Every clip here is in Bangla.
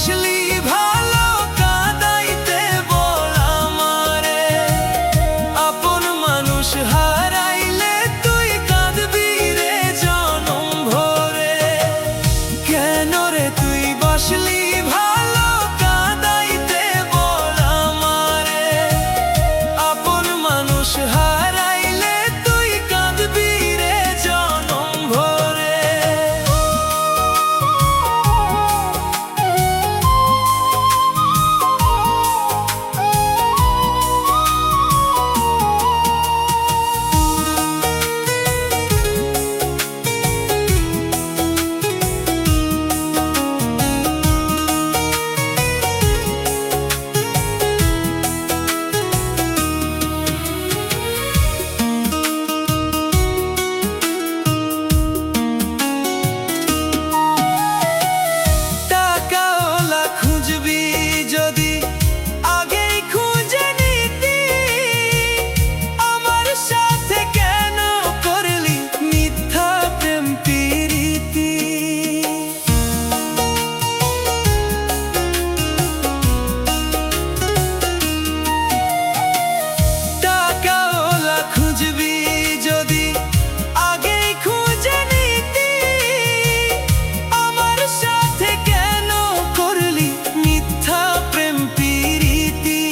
বাসলি ভালো কাঁদাইতে বল আমারে। আপন মানুষ হারাইলে তুই কাঁদবি রে জনম ভরে। কেন রে তুই বাসলি ভালো কাঁদাইতে বল আমারে। আপন মানুষ হারাইলে তুই কাঁদবি রে জনম ভরে। টাকাওয়ালা খুঁজবি যদি আগেই খুঁজে নিতি। আমার সাথে কেন করলি মিথ্যা প্রেম প্রীতি। টাকাওয়ালা খুঁজবি যদি আগেই খুঁজে নিতি। আমার সাথে কেন করলি মিথ্যা প্রেম প্রীতি।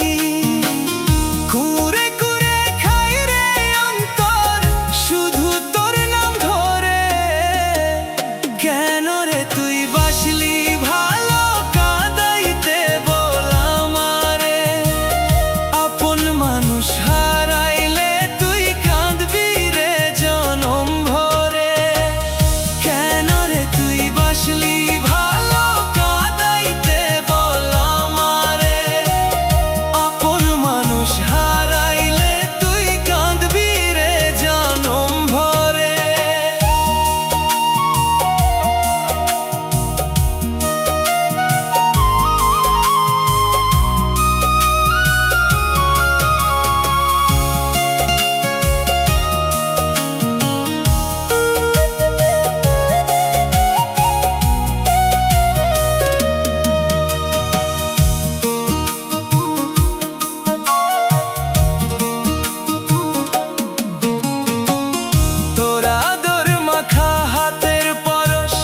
কুরে কুরে খাই রে অন্তর শুধু তোর নাম ধরে। কেন রে তুই বাসলি ভালো কাঁদাইতে বল আমারে। আপন মানুষ হারাইলে তুই কাঁদবি রে জনম ভরে। কেন রে তুই বাসলি ভালো কাঁদাইতে বল আমারে। আপন মানুষ হারাইলে তুই কাঁদবি রে জনম ভরে। তোর আদর মাখা হাতের পরশ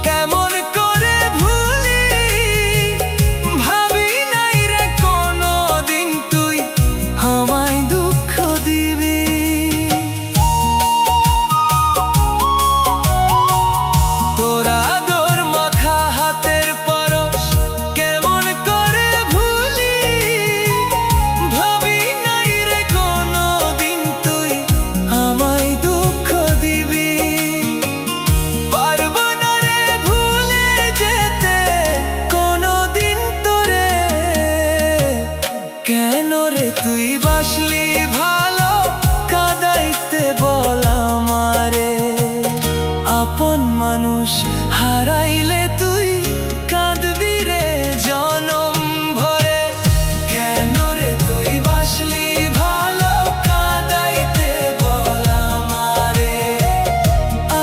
কেমন করে ভুলি। ভাবি নাই রে কোনদিন তুই আমায় দুঃখ দিবি। তোর আদর মাখা হাতের পরশ কেমন করে ভুলি। ভাবি নাই রে কোনদিন তুই আমায় দুঃখ দিবি। পারবো না রে ভুলে যেতে কোনদিন তোরে। কেন রে তুই বাসলি ভালো কাঁদাইতে বল আমারে। আপন মানুষ হারাইলে তুই কাঁদবি রে জনম ভরে। কেন রে তুই বাসলি ভালো কাঁদাইতে বল আমারে।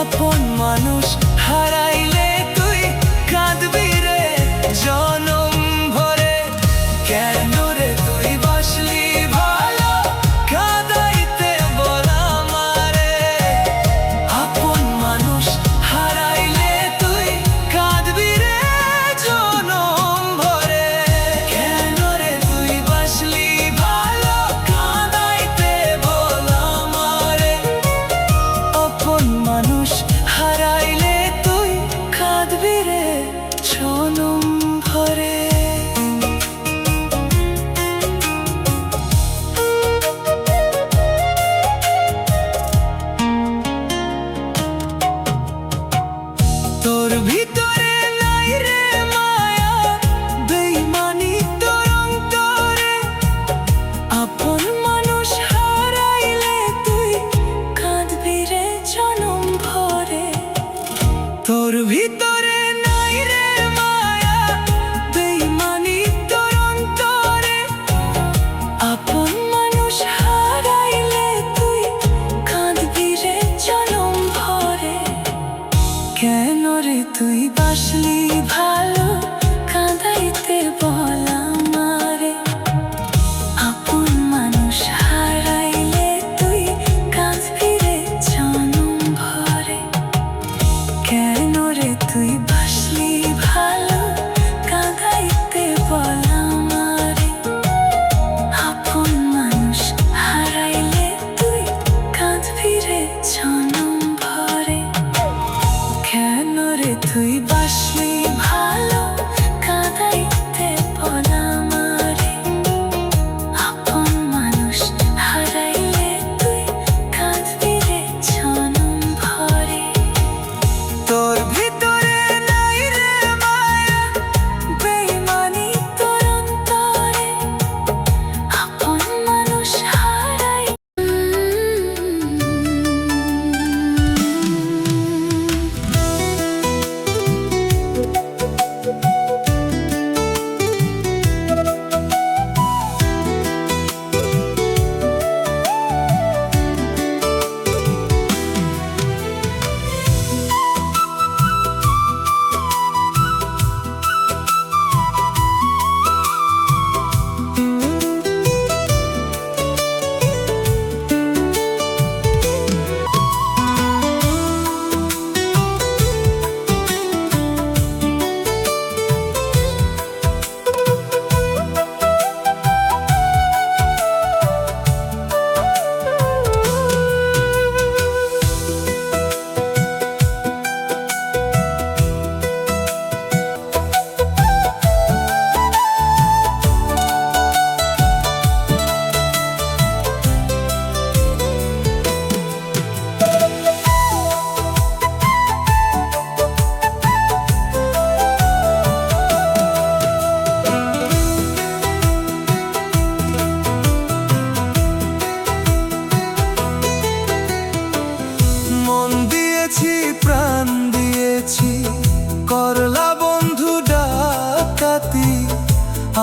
আপন মানুষ হারাইলে তুই কাঁদবি রে জনম ভরে। কেন রে তুই বাসলি ভালো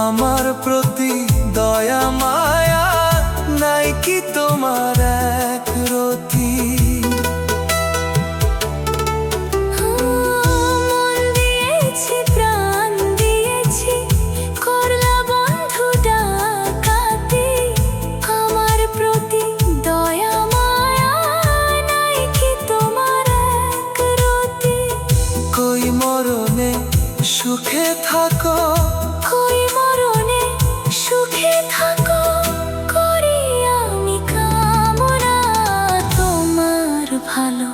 আমার প্রতি দয়া মায়া নাই কি তোমার এক রতি? মন দিয়েছি, প্রাণ দিয়েছি, করলা বন্ধু ডাকাতি। আমার প্রতি দয়া মায়া নাই কি তোমার এক রতি? কই মরণে সুখে থাকো, কই মরণে সুখে থাকো, করি আমি কামনা। তোমার ভালো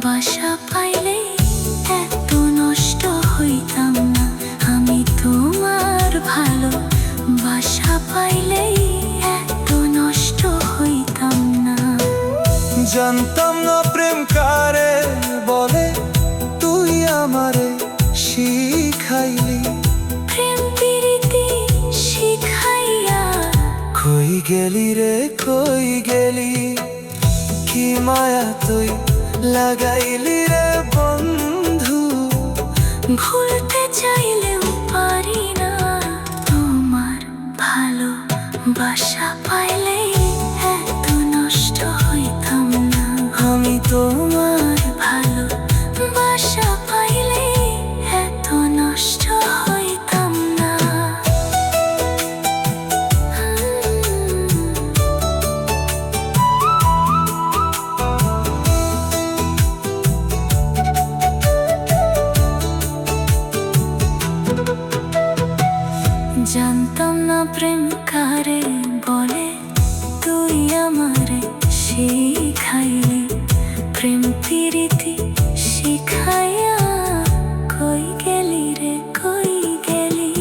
বাসা পাইলে এত নষ্ট হইতাম না। আমি তোমার ভালো বাসা পাইলে এত নষ্ট হইতাম না। জানতাম না প্রেম কারে বলে, তুই আমারে শিখাইলি। প্রেম প্রীতি শিখাইয়া কই গেলি রে কই গেলি? কি মায়া তুই লাগাইলি রে বন্ধু? ভুলতে চাইলেও পারি না। তোমার ভালো বাসা পাইলে এত নষ্ট হইতাম না। আমি তোমার ভালো বাসা পাইলে এত নষ্ট হইতাম না। জানতাম না প্রেম কারে বলে, তুই আমারে শিখাইলি। প্রেম প্রীতি শিখাইয়া কই গেলি রে কই গেলি?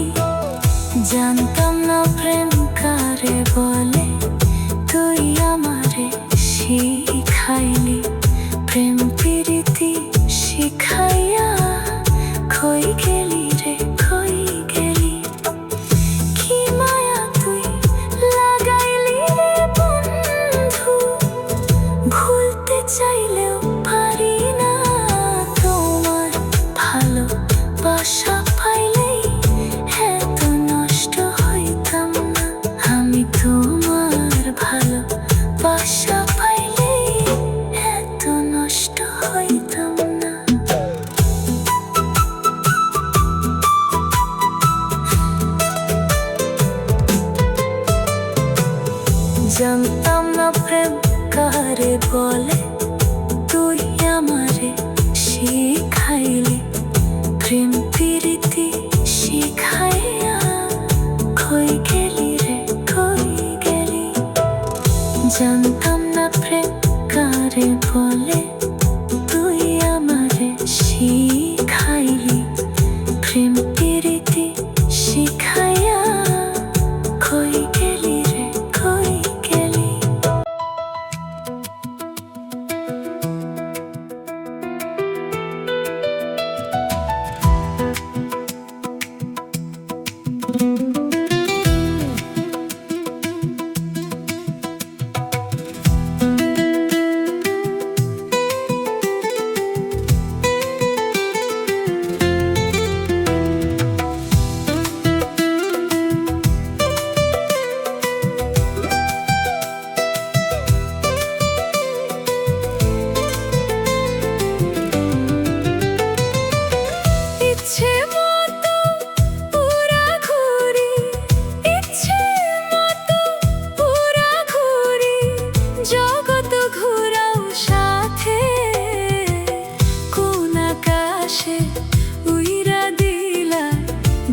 জানতাম না প্রেম কারে বলে, তুই আমারে শিখাইলি। প্রেম প্রীতি শিখাইয়া কই গেলি রে কই গেলি? কি মায়া তুই লাগাইলি রে বন্ধু? ভুলতে চাইলেও পারি না। তোমার ভালো বাসা পাইলেই এত নষ্ট হইতাম না। আমি তোমার ভালো বাসা পাইলেই এত নষ্ট হইতাম না। জানতাম না প্রেম কারে বলে, তুই আমারে শিখাইলি। প্রেম প্রীতি শিখাইয়া কই গেলি রে কই গেলি? জানতাম না প্রেম কারে বলে, তুই আমারে শিখাইলি। প্রেম প্রীতি শিখাইয়া কই গেলি রে কই গেলি?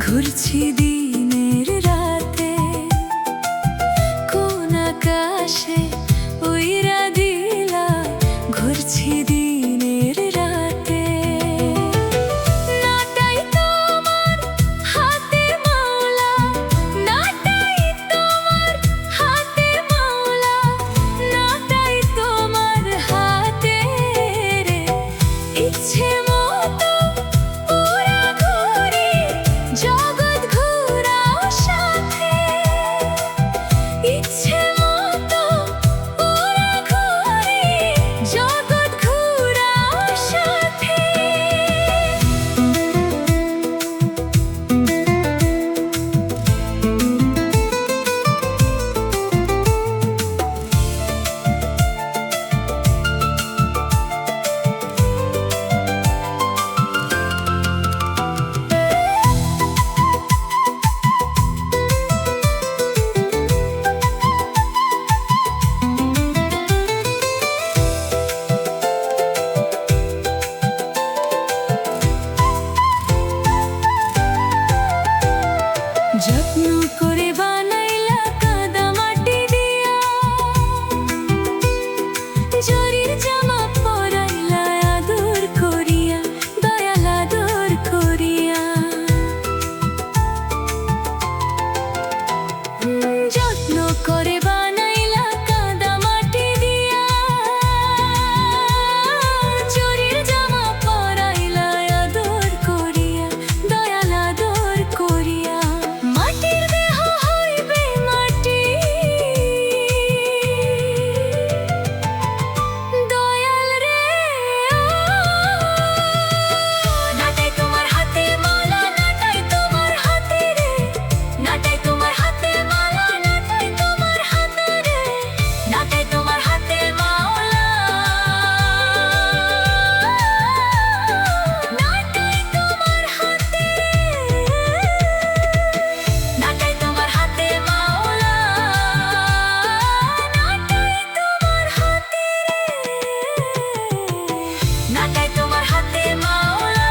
ঘুরছি দিনের রাতে, কোন আকাশে উইরা দিলা। ঘুরছি দিনের রাতে, নাটাই তোমার হাতে মাওলা, নাটাই তোমার হাতে মাওলা, নাটাই তোমার হাতে রে। ইচ্ছে মতো পুরা ঘুরি, জগৎ ঘুরাও সাথে। ইচ্ছে মতো যত্ন করে বানাইলা কাদা মাটি দিয়া, জরির জামা পরাইলা আদর করিয়া, দয়াল আদর করিয়া। যত্ন করে বানাইলা কাদা মাটি দিয়া, জরির জামা পরাইলা আদর করিয়া, দয়াল আদর করিয়া। মাটির দেহ হইবে মাটি, দয়াল রে নাটাই তোমার হাতে মালা, নাটাই তোমার হাতে রে, নাটাই তোমার হাতে মালা, নাটাই তোমার হাতে রে, নাটাই তোমার হাতে মাওলা, নাটাই তোমার হাতে, নাটাই তোমার হাতে মাওলা, নাটাই তোমার হাতে রে, নাটাই তোমার হাতে মাওলা,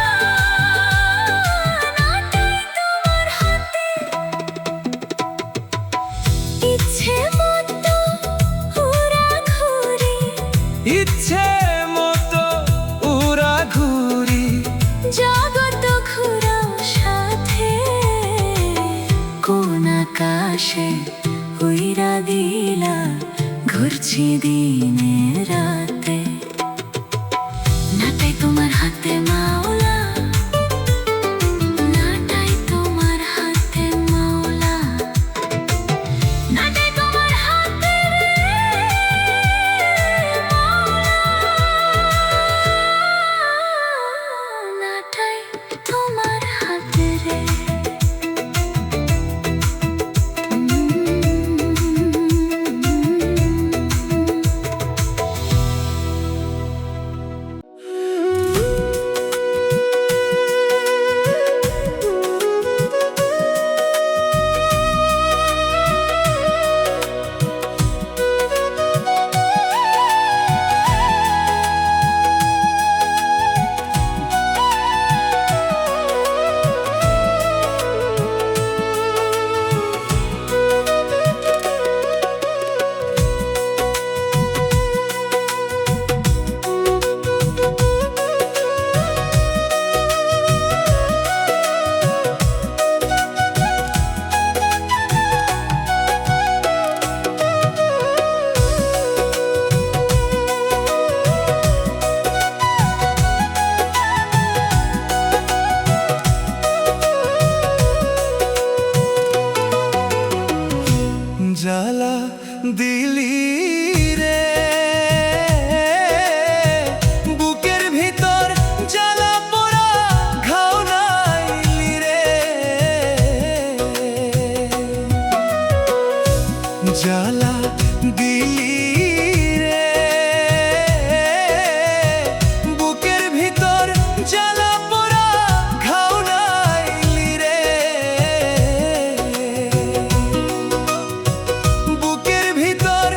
নাটাই তোমার হাতে। ইচ্ছে মতো উড়া ঘুরি, ইচ্ছে মতো উড়া ঘুরি, জগত ঘুরাও সাথে, কোন আকাশে উইরা দিলা ঘুরছি দিনে রাতে। নাটাই তোমার হাতে মাওলা, নাটাই তোমার হাতে মাওলা, নাটাই তোমার হাতে রে মাওলা, নাটাই তোমার হাতে রে। জ্বালা দিলি রে বুকের ভিতর, জ্বালা পোড়া ঘাও নাইলি রে, জ্বালা দিলি রে বুকের ভিতর, জ্বালা পোড়া ঘাও নাইলি রে, বুকের ভিতর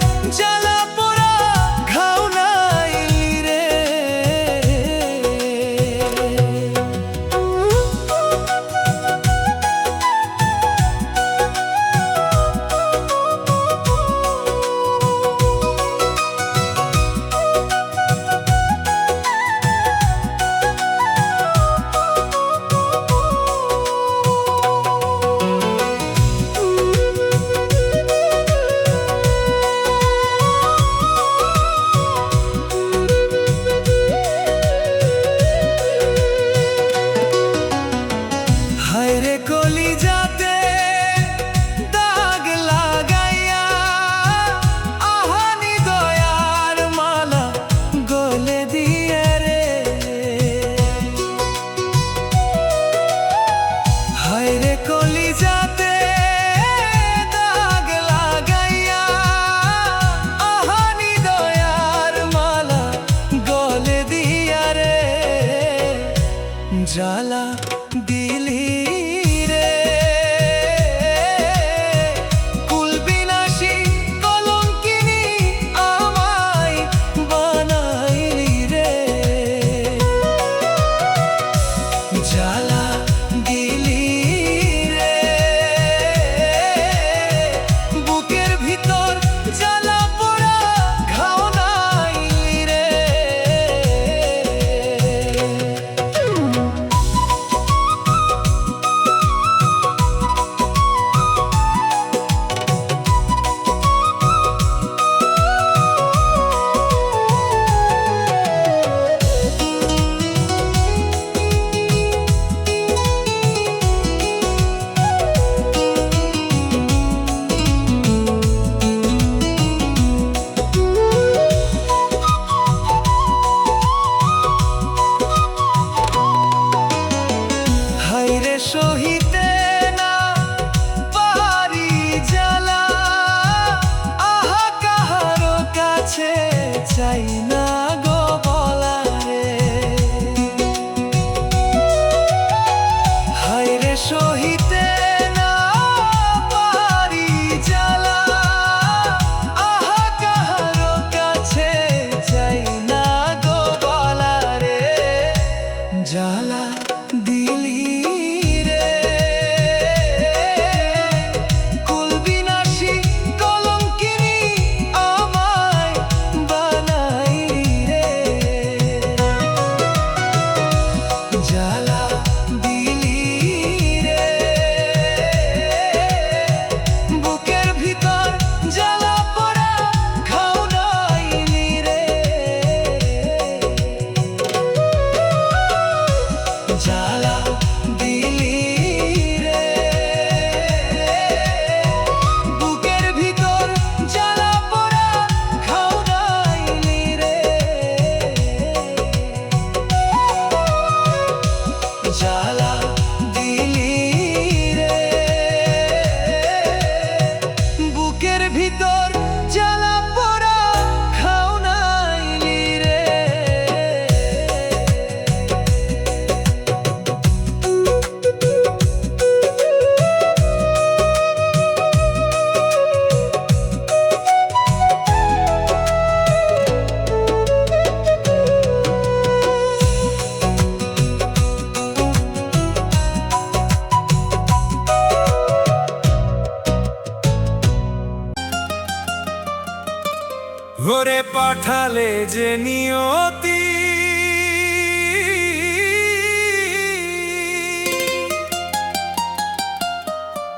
ঘরে পাঠালে যে নিয়তি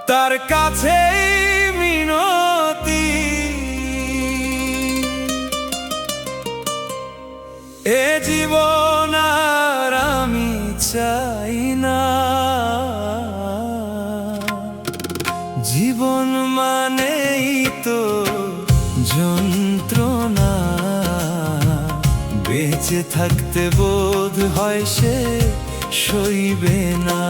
তার কাছে মিনতি, এ জীবন আর আমি চাই না। জীবন মানেই তো যন্ত্রণা, বেঁচে থাকতে বোধ হয় সে সইবে না।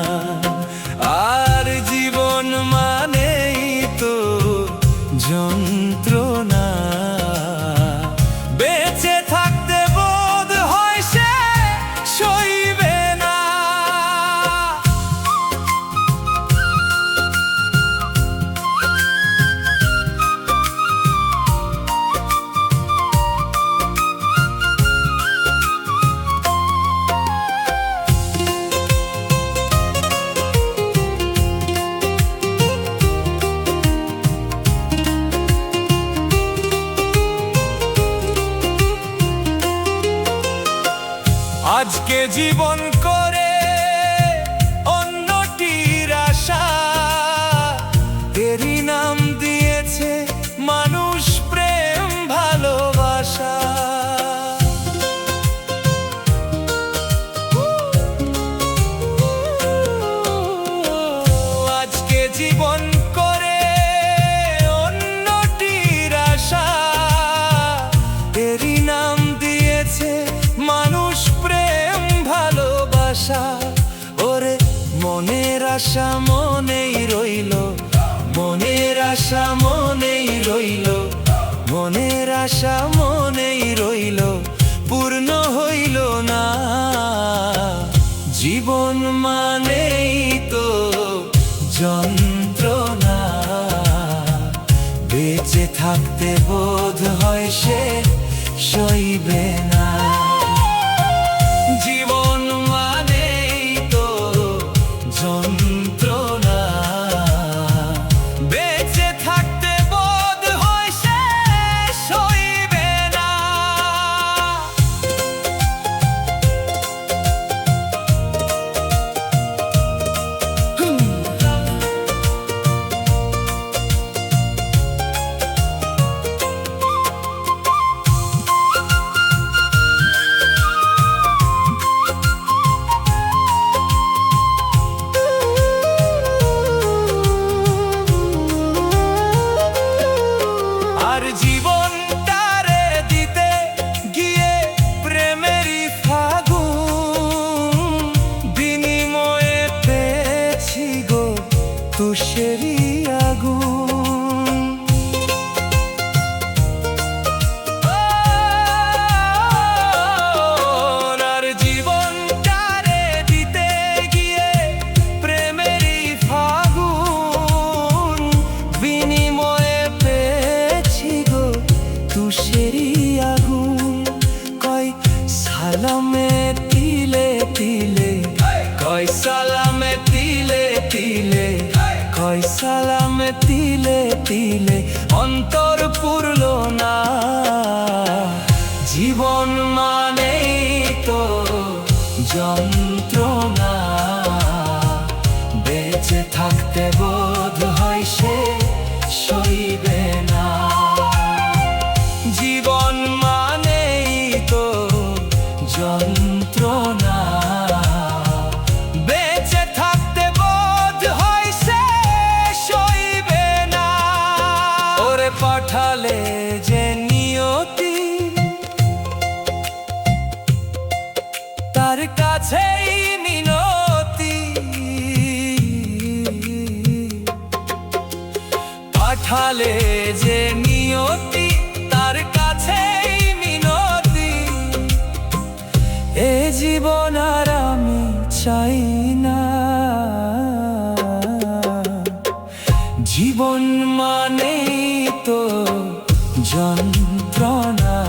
আর জীবন মানেই তো যন্ত্রণা, বেঁচে থাকতে বোধ হয় সে সইবে না। আজকে জীবন করে অন্যটির আশা, এরই নাম দিয়েছে মানুষ প্রেম ভালোবাসা। আজকে জীবন করে অন্যটির আশা, এরই নাম দিয়েছে মানুষ প্রেম ভালোবাসা। ওরে মনের আশা মনেই রইল, মনের আশা মনেই রইল, মনের আশা মনেই রইল, পূর্ণ হইল না। জীবন মানেই তো যন্ত্রণা, বেঁচে থাকতে বোধ হয় সে সইবে না। জীবন মানেই তো যন্ত্রণা, বেঁচে থাকতে বোধ হয় সে সইবে না। আর জীবনটারে দিতে গিয়ে প্রেমেরই ফাগুন, বিনিময়ে পেয়েছি গো তুষেরই আগুন। আর জীবনটারে দিতে গিয়ে প্রেমেরই ফাগুন, বিনিময়ে পেয়েছি গো তুষেরই আগুন। কয় সালামে তিলে তিলে, কয় সালামে তিলে তিলে, কয় সালামে তিলে তিলে, অন্তর পুরল না। জীবন মানেই তো যন্ত্রণা, বেঁচে থাকতে বোধ হয় সে সইবে না। জীবন মানেই তো যন্ত্রণা, বেঁচে থাকতে বোধ হয় সে সইবে না। ওরে পাঠালে যে নিয়তি তার কাছেই মিনতি, পাঠালে যে নিয়তি তার কাছেই মিনতি, এ জীবন আর আমি চাই না। জীবন মানেই তো যন্ত্রণা,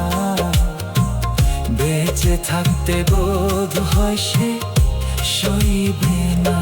বেঁচে থাকতে বোধ হয় সে সইবে না।